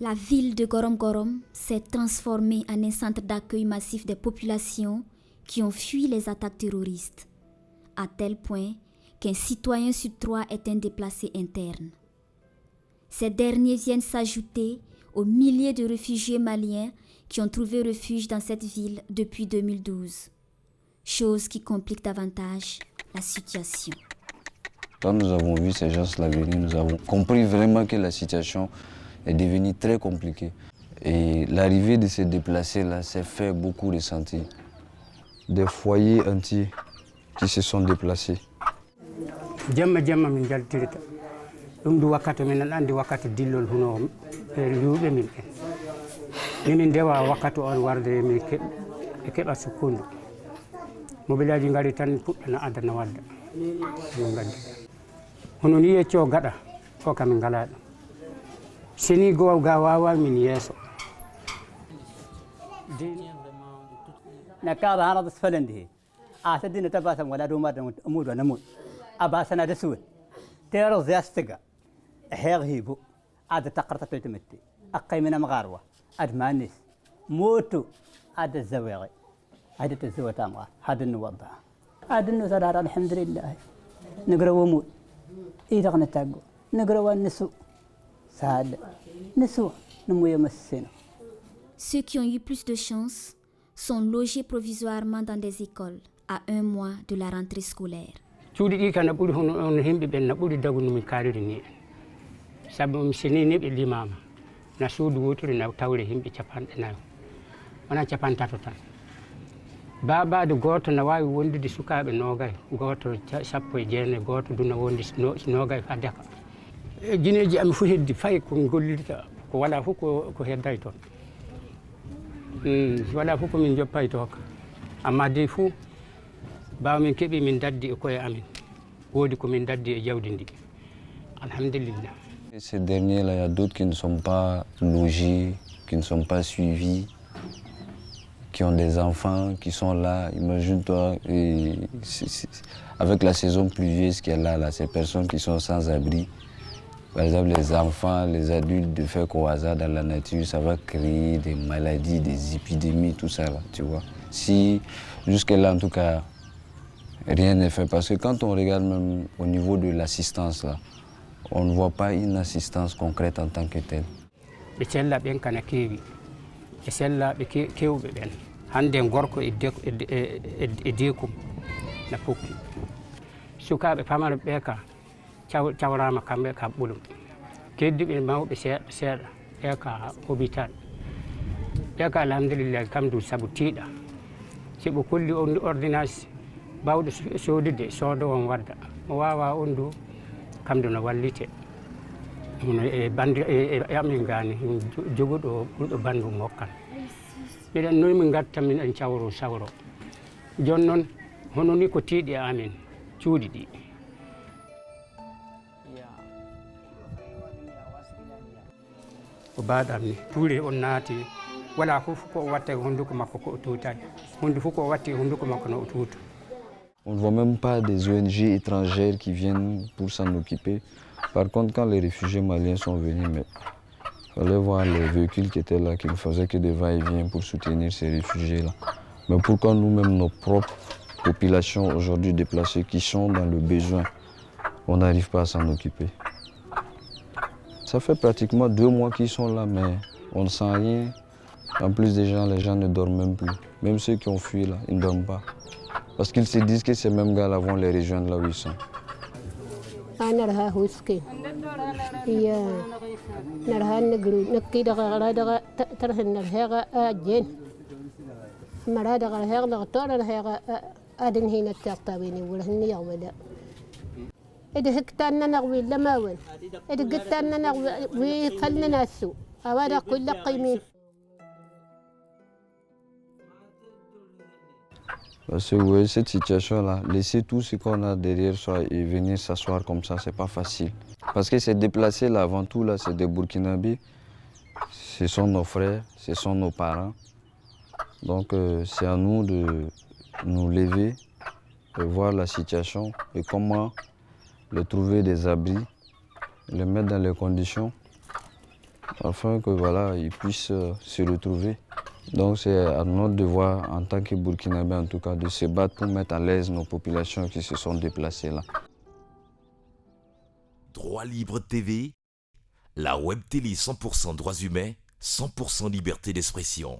La ville de Gorom Gorom s'est transformée en un centre d'accueil massif des populations qui ont fui les attaques terroristes, à tel point qu'un citoyen sur 3 est un déplacé interne. Ces derniers viennent s'ajouter aux milliers de réfugiés maliens qui ont trouvé refuge dans cette ville depuis 2012, chose qui complique davantage la situation. Quand nous avons vu ces gens-là venir, nous avons compris vraiment que la situation est devenue très compliquée. Et l'arrivée de ces déplacés-là s'est fait beaucoup ressentir. Des foyers entiers qui se sont déplacés. Jamma jamma min jaltirta ɗum du wakkati minen andi wakkati dillol huno yuɓe min ɓen min ndewa wakkati on warde min keɓa sukkundu mobilaji ngari tan puɗɗana adana wadda min gaddi hono ni yecco gaɗa o kam min ngala ɗum seni ga wawa min yeeso نكاد هذا السفلندي أعتدنا تباسم ولا دوما أمود ونمود أباسنا دسول تيرو زياستقى هيغ هيبو عاد تقرط تلتمتي أقي من مغاروة أد مانيس موتو عاد الزواغي عاد الزوا تامغا هذا النوضع عاد النوزار الحمد لله نقرأ ومود إذا نتاقو نقرأ والنسو سهل نسو نمو يمسينا. Ceux qui ont eu plus de chance sont logés provisoirement dans des écoles à 1 mois de la rentrée scolaire. Cuuɗi ɗi kana ɓuri hono yimɓe ɓen no ɓuri dagu no min kaaliri ni en sabu so ni ɓe limama na suudu wotiri na tawre yimɓe 40 wona 30 tan babaɗo goto na wawi wondude sukaɓe nogay goto 19 goto duna wondi nogay ha deka jineji ami fof heddi fayi ko gollirta ko wala fof ko hedday toon wala fof komin joppay toka amma de fou bawa min keeɓi min daddi e koye amin woodi komin daddi e jawdi ndi alhamdulillah. Ces derniers-là, il y a d'autres qui ne sont pas logés, qui ne sont pas suivis, qui ont des enfants qui sont là. Imagine-toi, avec la saison pluvieuse qu'il y a là, ces personnes qui sont sans abri, par exemple les enfants, les adultes, de faire au hasard dans la nature, ça va créer des maladies, des épidémies, tout ça là, tu vois. Si jusque-là, en tout cas, rien n'est fait, parce que quand on regarde même au niveau de l'assistance là, on ne voit pas une assistance concrète en tant que telle. ɓe cellaɓen kana keewi e sellaɓe kewɓe ɓen hande gorko e deekum na pokki sukaɓe pamarɓe ɓe ka cawrama kamɓe ka ɓolum keddiɓe mawɓe seeɗa ɓe ka hôpital ɓe ka alhamdulillah kam du saabu tiiɗa siɓe kolli ordonnance bawɗo sodude soodo on wadda mo wawa on du kamdu no wallite e bande e amin gani joguɗo ɓurɗo bandu mokkan miɗen noyi min gatta min en sawro joni noon hono ni ko tiiɗi e amin cuuɗi ɗi ko baɗam ni tuure on naati wala fof ko watta e hunduko makko ko o tuutani hunde fof ko watti e hunduko makko no o tuuta. On ne voit même pas des ONG étrangères qui viennent pour s'en occuper. Par contre, quand les réfugiés maliens sont venus, il fallait voir les véhicules qui étaient là, qui ne faisaient que des va-et-vient pour soutenir ces réfugiés-là. Mais pourquoi nous-mêmes, nos propres populations aujourd'hui déplacées qui sont dans le besoin, on n'arrive pas à s'en occuper? Ça fait pratiquement 2 mois qu'ils sont là, mais on ne sent rien. En plus, les gens ne dorment même plus. Même ceux qui ont fui là, ils ne dorment pas. Parce qu'ils se disent que ces mêmes gars-là vont les rejoindre là où ils sont. Parce que vous voyez, cette situation-là, laisser tout ce qu'on a derrière soi et venir s'asseoir comme ça, c'est pas facile. Parce que ces déplacés-là, avant tout, là, c'est des Burkinabés. Ce sont nos frères, ce sont nos parents. Donc c'est à nous de nous lever, de voir la situation et comment leur trouver des abris, les mettre dans les conditions afin que voilà, ils puissent se retrouver. Donc c'est à notre devoir en tant que Burkinabés en tout cas de se battre pour mettre à l'aise nos populations qui se sont déplacées là. Droit Libre TV, la web télé 100% droits humains, 100% liberté d'expression.